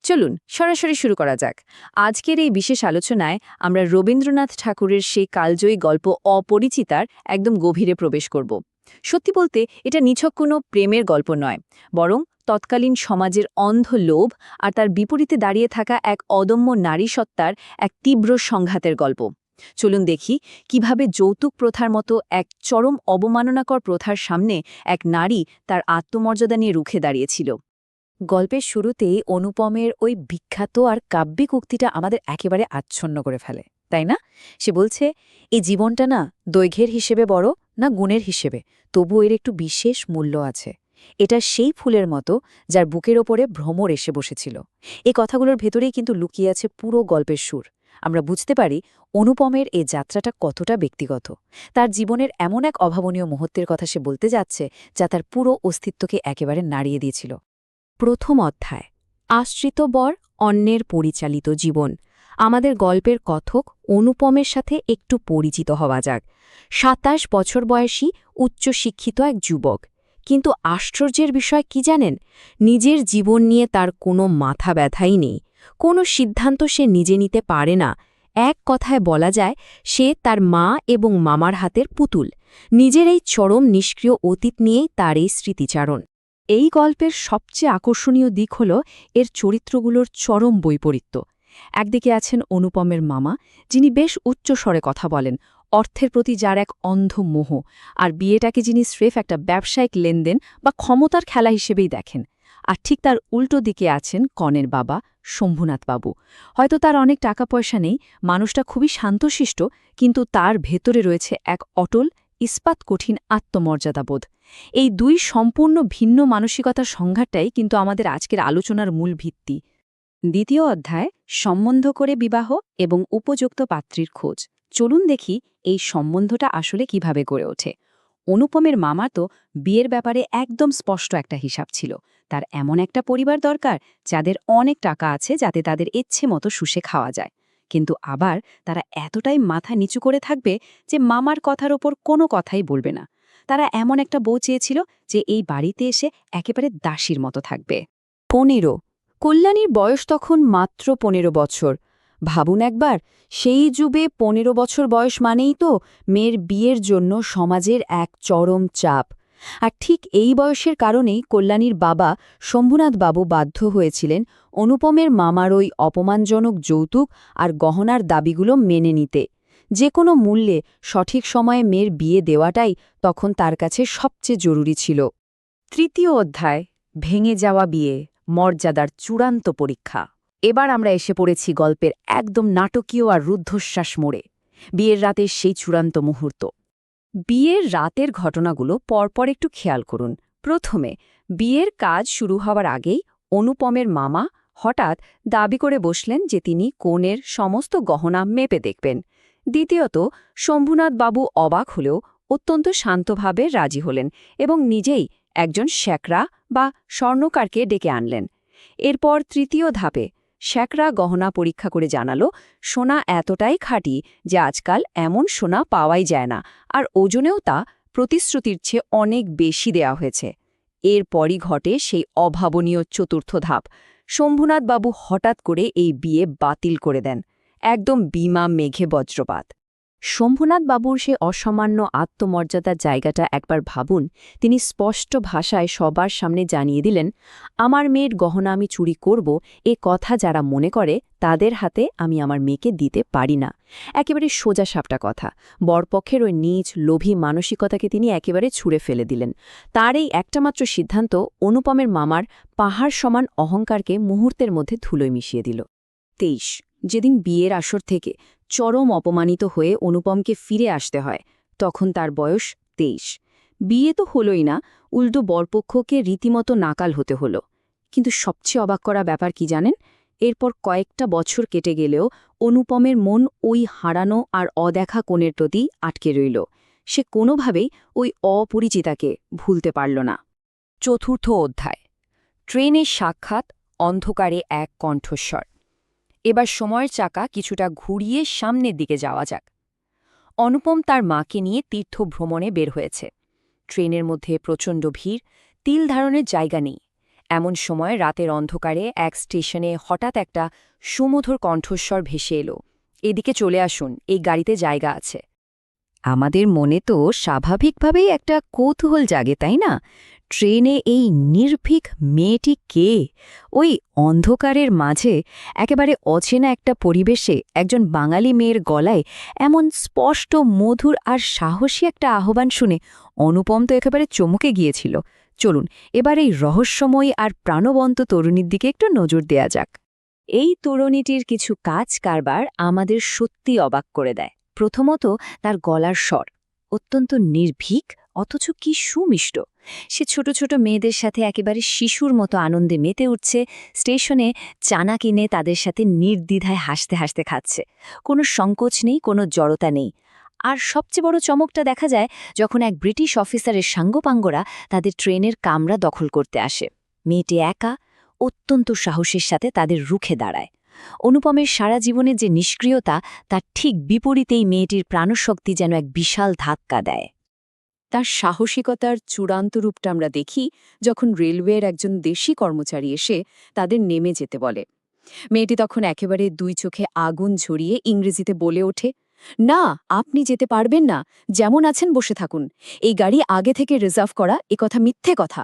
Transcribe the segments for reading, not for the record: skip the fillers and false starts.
চলুন সরাসরি শুরু করা যাক। আজকের এই বিশেষ আলোচনায় আমরা রবীন্দ্রনাথ ঠাকুরের সেই কালজয়ী গল্প অপরিচিতার একদম গভীরে প্রবেশ করব। সত্যি বলতে এটা নিছক কোনো প্রেমের গল্প নয়, বরং তৎকালীন সমাজের অন্ধ লোভ আর তার বিপরীতে দাঁড়িয়ে থাকা এক অদম্য নারী সত্তার এক তীব্র সংঘাতের গল্প। চলুন দেখি কিভাবে যৌতুক প্রথার মতো এক চরম অবমাননাকর প্রথার সামনে এক নারী তার আত্মমর্যাদা নিয়ে রুখে দাঁড়িয়েছিল। গল্পের শুরুতেই অনুপমের ওই বিখ্যাত আর কাব্যিক উক্তিটা আমাদের একেবারে আচ্ছন্ন করে ফেলে, তাই না? সে বলছে, এই জীবনটা না দৈর্ঘ্যের হিসেবে বড় না গুণের হিসেবে, তবু এর একটু বিশেষ মূল্য আছে। এটা সেই ফুলের মতো যার বুকের ওপরে ভ্রমর এসে বসেছিল। এই কথাগুলোর ভেতরেই কিন্তু লুকিয়ে আছে পুরো গল্পের সুর। আমরা বুঝতে পারি অনুপমের এই যাত্রাটা কতটা ব্যক্তিগত। তার জীবনের এমন এক অভাবনীয় মুহূর্তের কথা সে বলতে যাচ্ছে, যা তার পুরো অস্তিত্বকে একেবারে নাড়িয়ে দিয়েছিল। প্রথম অধ্যায়, আশ্রিত বর, অন্যের পরিচালিত জীবন। আমাদের গল্পের কথক অনুপমের সাথে একটু পরিচিত হওয়া যাক। ২৭ বছর বয়সী উচ্চশিক্ষিত এক যুবক। কিন্তু আশ্চর্যের বিষয় কি জানেন? নিজের জীবন নিয়ে তার কোনো মাথা ব্যথাই নেই, কোনো সিদ্ধান্ত সে নিজে নিতে পারে না। এক কথায় বলা যায়, সে তার মা এবং মামার হাতের পুতুল। নিজের এই চরম নিষ্ক্রিয় অতীত নিয়েই তার এই স্মৃতিচারণ। এই গল্পের সবচেয়ে আকর্ষণীয় দিক হল এর চরিত্রগুলোর চরম বৈপরীত্য। একদিকে আছেন অনুপমের মামা, যিনি বেশ উচ্চস্বরে কথা বলেন, অর্থের প্রতি যার এক অন্ধ মোহ, আর বিয়েটাকে যিনি স্রেফ একটা ব্যবসায়িক লেনদেন বা ক্ষমতার খেলা হিসেবেই দেখেন। আর ঠিক তার উল্টো দিকে আছেন কনের বাবা, শম্ভুনাথ বাবু। হয়তো তার অনেক টাকা পয়সা নেই, মানুষটা খুবই শান্তশিষ্ট, কিন্তু তার ভেতরে রয়েছে এক অটল, ইস্পাত কঠিন আত্মমর্যাদাবোধ। এই দুই সম্পূর্ণ ভিন্ন মানসিকতার সংঘাতটাই কিন্তু আমাদের আজকের আলোচনার মূল ভিত্তি। দ্বিতীয় অধ্যায়, সম্বন্ধ করে বিবাহ এবং উপযুক্ত পাত্রীর খোঁজ। চলুন দেখি এই সম্বন্ধটা আসলে কিভাবে গড়ে ওঠে। অনুপমের মামা তো বিয়ের ব্যাপারে একদম স্পষ্ট একটা হিসাব ছিল। তার এমন একটা পরিবার দরকার যাদের অনেক টাকা আছে, যাতে তাদের ইচ্ছে মতো শুষে খাওয়া যায়। কিন্তু আবার তারা এতটাই মাথা নিচু করে থাকবে যে মামার কথার ওপর কোনো কথাই বলবে না। তারা এমন একটা বউ চেয়েছিল যে এই বাড়িতে এসে একেবারে দাসীর মতো থাকবে। ১৫। কল্যাণীর বয়স তখন মাত্র ১৫ বছর। ভাবুন একবার, সেই যুগে ১৫ বছর বয়স মানেই তো মেয়ের বিয়ের জন্য সমাজের এক চরম চাপ। আর ঠিক এই বয়সের কারণেই কল্যাণীর বাবা শম্ভুনাথ বাবু বাধ্য হয়েছিলেন অনুপমের মামার ওই অপমানজনক যৌতুক আর গহনার দাবিগুলো মেনে নিতে। যে কোনো মূল্যে সঠিক সময়ে মেয়ের বিয়ে দেওয়াটাই তখন তার কাছে সবচেয়ে জরুরি ছিল। তৃতীয় অধ্যায়, ভেঙে যাওয়া বিয়ে, মর্যাদার চূড়ান্ত পরীক্ষা। এবার আমরা এসে পড়েছি গল্পের একদম নাটকীয় আর রুদ্ধশ্বাস মোড়ে। বিয়ের রাতের সেই চূড়ান্ত মুহূর্ত। বিয়ের রাতের ঘটনাগুলো পরপর একটু খেয়াল করুন। প্রথমে, বিয়ের কাজ শুরু হওয়ার আগেই অনুপমের মামা হঠাৎ দাবি করে বসলেন যে তিনি কনের সমস্ত গহনা মেপে দেখবেন। দ্বিতীয়ত, শম্ভুনাথ বাবু অবাক হলেও অত্যন্ত শান্তভাবে রাজি হলেন এবং নিজেই একজন শ্যাকরা বা স্বর্ণকারকে ডেকে আনলেন। এরপর তৃতীয় ধাপে, শ্যাকরা গহনা পরীক্ষা করে জানালো সোনা এতটাই খাঁটি যে আজকাল এমন সোনা পাওয়াই যায় না, আর ওজনেও তা প্রতিশ্রুতির চেয়ে অনেক বেশি দেয়া হয়েছে। এরপরই ঘটে সেই অভাবনীয় চতুর্থ ধাপ। শম্ভুনাথ বাবু হঠাৎ করে এই বিয়ে বাতিল করে দেন, একদম বিমা মেঘে বজ্রপাত। শম্ভুনাথ বাবুর সে অসামান্য আত্মমর্যাদার জায়গাটা একবার ভাবুন। তিনি স্পষ্ট ভাষায় সবার সামনে জানিয়ে দিলেন, আমার মেয়ের গহনা আমি চুরি করব, এ কথা যারা মনে করে তাদের হাতে আমি আমার মেয়েকে দিতে পারি না। একেবারে সোজা সাপটা কথা। বরপক্ষের ওই নীচ লোভী মানসিকতাকে তিনি একেবারে ছুঁড়ে ফেলে দিলেন। তার এই একটামাত্র সিদ্ধান্ত অনুপমের মামার পাহাড় সমান অহংকারকে মুহূর্তের মধ্যে ধুলোয় মিশিয়ে দিল। ২৩। যেদিন বিয়ের আসর থেকে চরম অপমানিত হয়ে অনুপমকে ফিরে আসতে হয়, তখন তার বয়স ২৩। বিয়ে তো হলোই না, উল্টো বরপক্ষকে রীতিমতো নাকাল হতে হলো। কিন্তু সবচেয়ে অবাক করা ব্যাপার কি জানেন? এরপর কয়েকটা বছর কেটে গেলেও অনুপমের মন ওই হারানো আর অদেখা কোণের প্রতি আটকে রইল। সে কোনোভাবেই ওই অপরিচিতাকে ভুলতে পারল না। চতুর্থ অধ্যায়, ট্রেনের সাক্ষাৎ, অন্ধকারে এক কণ্ঠস্বর। এবার সময়ের চাকা কিছুটা ঘুরিয়ে সামনের দিকে যাওয়া যাক। অনুপম তার মাকে নিয়ে তীর্থ ভ্রমণে বের হয়েছে। ট্রেনের মধ্যে প্রচণ্ড ভিড়, তিল ধারণের জায়গা নেই। এমন সময় রাতের অন্ধকারে এক স্টেশনে হঠাৎ একটা সুমধুর কণ্ঠস্বর ভেসে এলো, এদিকে চলে আসুন, এই গাড়িতে জায়গা আছে। আমাদের মনে তো স্বাভাবিকভাবেই একটা কৌতূহল জাগে, তাই না? ট্রেনে এই নির্ভীক মেয়েটি কে? ওই অন্ধকারের মাঝে একেবারে অচেনা একটা পরিবেশে একজন বাঙালি মেয়ের গলায় এমন স্পষ্ট, মধুর আর সাহসী একটা আহ্বান শুনে অনুপম তো একেবারে চমকে গিয়েছিল। চলুন এবার এই রহস্যময়ী আর প্রাণবন্ত তরুণীর দিকে একটু নজর দেয়া যাক। এই তরুণীটির কিছু কাজ কারবার আমাদের সত্যি অবাক করে দেয়। প্রথমত তার গলার স্বর অত্যন্ত নির্ভীক, অথচ কি সুমিষ্ট। সে ছোট ছোট মেয়েদের সাথে একেবারে শিশুর মতো আনন্দে মেতে উঠছে, স্টেশনে চানা কিনে তাদের সাথে নির্দ্বিধায় হাসতে হাসতে খাচ্ছে। কোনো সংকোচ নেই, কোনো জড়তা নেই। আর সবচেয়ে বড় চমকটা দেখা যায় যখন এক ব্রিটিশ অফিসারের সাঙ্গপাঙ্গরা তাদের ট্রেনের কামরা দখল করতে আসে। মেয়েটি একা, অত্যন্ত সাহসের সাথে তাদের রুখে দাঁড়ায়। অনুপমের সারা জীবনের যে নিষ্ক্রিয়তা, তার ঠিক বিপরীতেই মেয়েটির প্রাণশক্তি যেন এক বিশাল ধাক্কা দেয়। তার সাহসিকতার চূড়ান্ত রূপটা আমরা দেখি যখন রেলওয়ের একজন দেশি কর্মচারী এসে তাদের নেমে যেতে বলে। মেয়েটি তখন একেবারে দুই চোখে আগুন ঝরিয়ে ইংরেজিতে বলে ওঠে, না, আপনি যেতে পারবেন না, যেমন আছেন বসে থাকুন, এই গাড়ি আগে থেকে রিজার্ভ করা, একথা মিথ্যে কথা।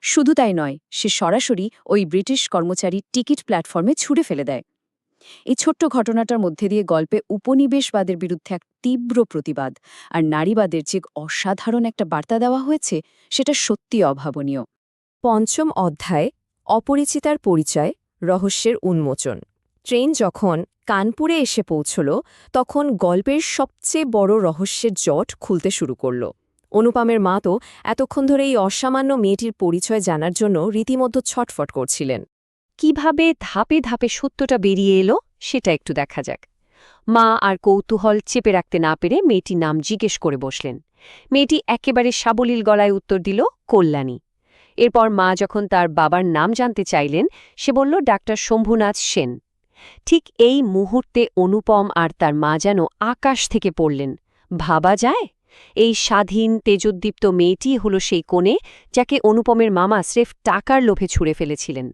শুধু তাই নয়, সে সরাসরি ওই ব্রিটিশ কর্মচারীর টিকিট প্ল্যাটফর্মে ছুঁড়ে ফেলে দেয়। এই ছোট্ট ঘটনাটার মধ্যে দিয়ে গল্পে উপনিবেশবাদের বিরুদ্ধে এক তীব্র প্রতিবাদ আর নারীবাদের যে অসাধারণ একটা বার্তা দেওয়া হয়েছে, সেটা সত্যি অভাবনীয়। পঞ্চম অধ্যায়, অপরিচিতার পরিচয়, রহস্যের উন্মোচন। ট্রেন যখন কানপুরে এসে পৌঁছল, তখন গল্পের সবচেয়ে বড় রহস্যের জট খুলতে শুরু করল। অনুপমের মা তো এতক্ষণ ধরে এই অসামান্য মেয়েটির পরিচয় জানার জন্য রীতিমতো ছটফট করছিলেন। কিভাবে ধাপে ধাপে সত্যটা বেরিয়ে এলো সেটা একটু দেখা যাক। মা আর কৌতূহল চেপে রাখতে না পেরে মেয়েটির নাম জিজ্ঞেস করে বসলেন। মেয়েটি একেবারে সাবলীল গলায় উত্তর দিল, কল্যাণী। এরপর মা যখন তার বাবার নাম জানতে চাইলেন, সে বলল ডাক্তার শম্ভুনাথ সেন। ঠিক এই মুহূর্তে অনুপম আর তার মা যেন আকাশ থেকে পড়লেন। ভাবা যায়, এই স্বাধীন তেজোদ্দীপ্ত মেয়েটি হল সেই কোণে যাকে অনুপমের মামা স্রেফ টাকার লোভে ছুঁড়ে ফেলেছিলেন।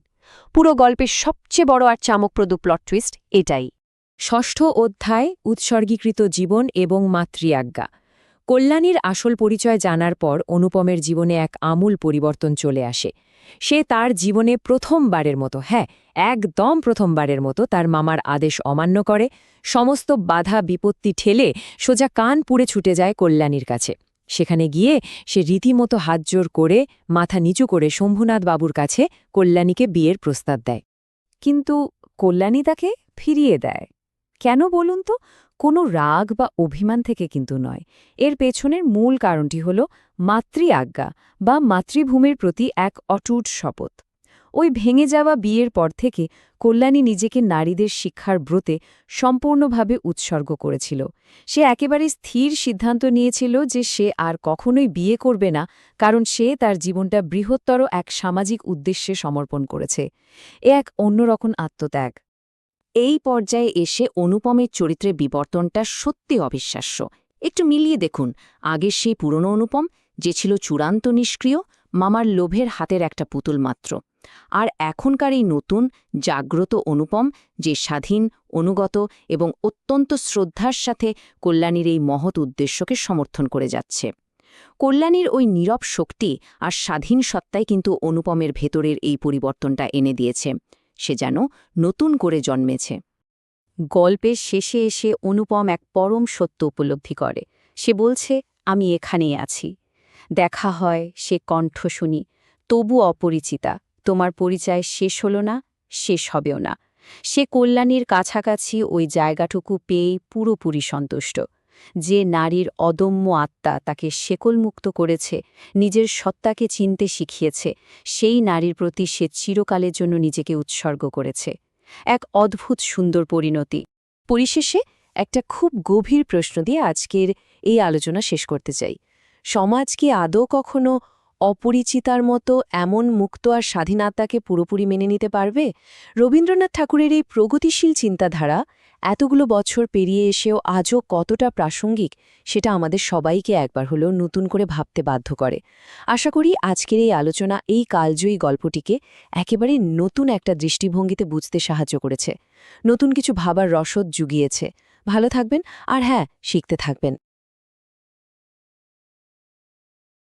পুরো গল্পের সবচেয়ে বড় আর চামকপ্রদ প্লট টুইস্ট এটাই। ষষ্ঠ অধ্যায়, উৎসর্গীকৃত জীবন এবং মাতৃআজ্ঞা। কল্যাণীর আসল পরিচয় জানার পর অনুপমের জীবনে এক আমূল পরিবর্তন চলে আসে। সে তার জীবনে প্রথমবারের মতো, একদম প্রথমবারের মতো তার মামার আদেশ অমান্য করে, সমস্ত বাধা বিপত্তি ঠেলে সোজা কানপুরে ছুটে যায় কল্যাণীর কাছে। সেখানে গিয়ে সে রীতিমতো হাতজোড় করে, মাথা নিচু করে শম্ভুনাথ বাবুর কাছে কল্যাণীকে বিয়ের প্রস্তাব দেয়। কিন্তু কল্যাণী তাকে ফিরিয়ে দেয়। কেন বলুন তো? কোনো রাগ বা অভিমান থেকে কিন্তু নয়। এর পেছনের মূল কারণটি হল মাতৃআজ্ঞা বা মাতৃভূমির প্রতি এক অটুট শপথ। ওই ভেঙে যাওয়া বিয়ের পর থেকে কল্যাণী নিজেকে নারীদের শিক্ষার ব্রতে সম্পূর্ণভাবে উৎসর্গ করেছিল। সে একেবারে স্থির সিদ্ধান্ত নিয়েছিল যে সে আর কখনোই বিয়ে করবে না, কারণ সে তার জীবনটা বৃহত্তর এক সামাজিক উদ্দেশ্যে সমর্পণ করেছে। এ এক অন্যরকম আত্মত্যাগ। এই পর্যায়ে এসে অনুপমের চরিত্রের বিবর্তনটা সত্যি অবিশ্বাস্য। একটু মিলিয়ে দেখুন, আগের সেই পুরনো অনুপম যে ছিল চূড়ান্ত নিষ্ক্রিয়, মামার লোভের হাতের একটা পুতুল মাত্র, আর এখনকার এই নতুন জাগ্রত অনুপম যে স্বাধীন, অনুগত এবং অত্যন্ত শ্রদ্ধার সাথে কল্যাণীর এই মহৎ উদ্দেশ্যকে সমর্থন করে যাচ্ছে। কল্যাণীর ওই নীরব শক্তি আর স্বাধীন সত্তাই কিন্তু অনুপমের ভেতরের এই পরিবর্তনটা এনে দিয়েছে। সে যেন নতুন করে জন্মেছে। গল্পের শেষে এসে অনুপম এক পরম সত্য উপলব্ধি করে। সে বলছে, আমি এখানেই আছি। দেখা হয়, সে কণ্ঠ শুনি, তবু অপরিচিতা। তোমার পরিচয় শেষ হল না, শেষ হবেও না। সে কল্যাণীর কাছাকাছি ওই জায়গাটুকু পেয়েই পুরোপুরি সন্তুষ্ট। যে নারীর অদম্য আত্মা তাকে শেকলমুক্ত করেছে, নিজের সত্তাকে চিনতে শিখিয়েছে, সেই নারীর প্রতি সে চিরকালের জন্য নিজেকে উৎসর্গ করেছে। এক অদ্ভুত সুন্দর পরিণতি। পরিশেষে একটা খুব গভীর প্রশ্ন দিয়ে আজকের এই আলোচনা শেষ করতে চাই। সমাজ কি আদৌ কখনো অপরিচিতার মতো এমন মুক্ত আর স্বাধীন আত্মাকে পুরোপুরি মেনে নিতে পারবে? রবীন্দ্রনাথ ঠাকুরের এই প্রগতিশীল চিন্তাধারা এতগুলো বছর পেরিয়ে এসেও আজও কতটা প্রাসঙ্গিক সেটা আমাদের সবাইকে একবার হলেও নতুন করে ভাবতে বাধ্য করে। আশা করি আজকের এই আলোচনা এই কালজয়ী গল্পটিকে একেবারে নতুন একটা দৃষ্টিভঙ্গিতে বুঝতে সাহায্য করেছে, নতুন কিছু ভাবার রসদ জুগিয়েছে। ভালো থাকবেন আর হ্যাঁ, শিখতে থাকবেন।